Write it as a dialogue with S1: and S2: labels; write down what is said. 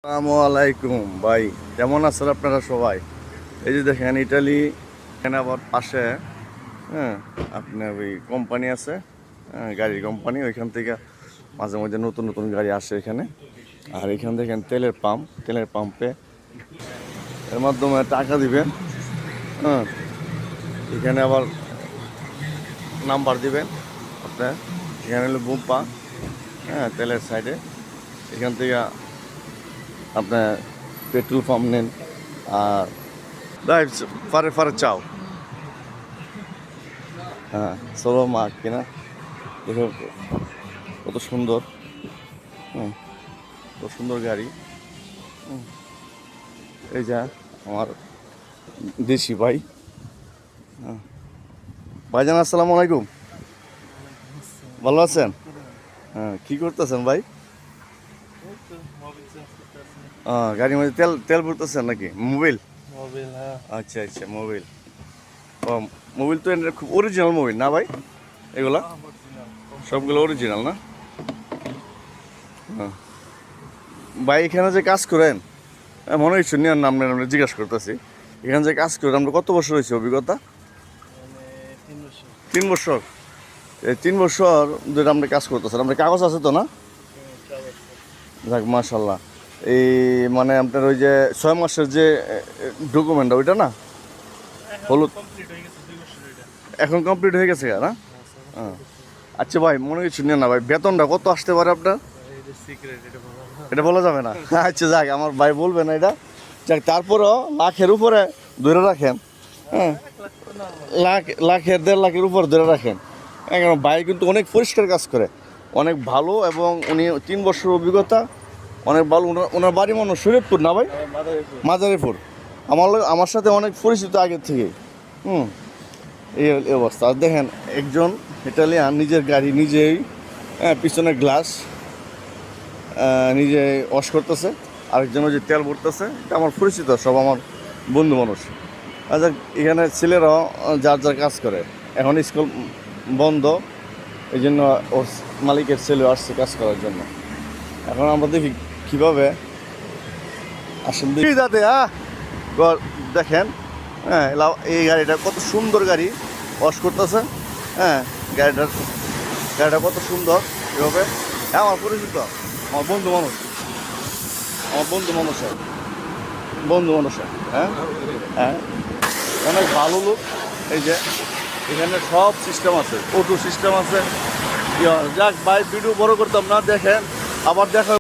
S1: আসসালামু আলাইকুম ভাই, কেমন আছেন আপনারা সবাই? এই যে দেখেন ইটালি, এখানে আবার পাশে আপনার ওই কোম্পানি আছে, গাড়ির কোম্পানি। ওইখান থেকে মাঝে মাঝে নতুন নতুন গাড়ি আসে এখানে। আর এখানে দেখেন তেলের পাম্প, তেলের পাম্পে এর মাধ্যমে টাকা দিবেন। এখানে আবার নাম্বার দিবেন আপনার। এখানে হলো বুম্পা, তেলের সাইডে। এখান থেকে আপনার পেট্রোল পাম্প নেন। আর dai, fare ciao. হ্যাঁ, সলো মাকিনা দেখো কত সুন্দর। কত সুন্দর গাড়ি। এই যা আমার দেশি ভাই। ভাইজান আসসালামু আলাইকুম, ভালো আছেন? হ্যাঁ, কী করতেছেন ভাই? গাড়ির মধ্যে তেল তেল ভরতেছেন নাকি? মোবাইল? আচ্ছা আচ্ছা, মোবাইল। ও, মোবাইল তো এটা খুব অরিজিনাল মোবাইল না ভাই? এগুলা সবগুলো অরিজিনাল না? ভাই এখানে যে কাজ করেন, মনে হচ্ছে নিয়ে নাম আমরা জিজ্ঞাসা করতেছি। এখানে যে কাজ করেন আমরা কত বছর হয়েছে অভিজ্ঞতা? 3 বছর। এই 3 বছর ধরে আমরা কাজ করতেছেন, আপনার কাগজ আছে তো না? যাক মাশাল্লাহ। এই মানে আপনার ওই যে 6 মাসের যে ডকুমেন্টটা ওইটা না, হলুদ এখন কমপ্লিট হয়ে গেছে না? আচ্ছা ভাই, মনে হচ্ছে নিয়ে না ভাই, বেতনটা কত আসতে পারে আপনার? এটা বলা যাবে না। আচ্ছা যাক, আমার ভাই বলবে না এটা। যাক, তারপরও লাখের উপরে ধরে রাখেন। হ্যাঁ, লাখের 1.5 লাখের উপর ধরে রাখেন। কারণ ভাই কিন্তু অনেক পরিষ্কার কাজ করে, অনেক ভালো। এবং উনি 3 বছর অভিজ্ঞতা, অনেক ভালো। ওনার বাড়ি মনে হয় শরীয়তপুর না ভাই? মাদারীপুর। আমার সাথে অনেক পরিচিত আগের থেকে। এই অবস্থা। আর দেখেন একজন ইটালিয়ান নিজের গাড়ি নিজেই, পিছনে গ্লাস নিজে ওয়াশ করতেছে, আরেকজন ওই যে তেল ভরতেছে। এটা আমার পরিচিত, সব আমার বন্ধু মানুষ। আচ্ছা, এখানে ছেলেরাও যার যার কাজ করে। এখন স্কুল বন্ধ, এই জন্য ওর মালিকের ছেলে আসছে কাজ করার জন্য। এখন আমরা দেখি কীভাবে আসেন যাতে। দেখেন, এই গাড়িটা কত সুন্দর গাড়ি, ওয়াশ করতেছে। গাড়িটা কত সুন্দর এভাবে। আমার পরিচিত, আমার বন্ধু মানুষ, বন্ধু মানুষ। হ্যাঁ, অনেক ভালো লোক। এই যে এখানে সব সিস্টেম আছে, অটো সিস্টেম আছে। যাক ভাই, ভিডিও বড় করতাম না, দেখেন আবার দেখা।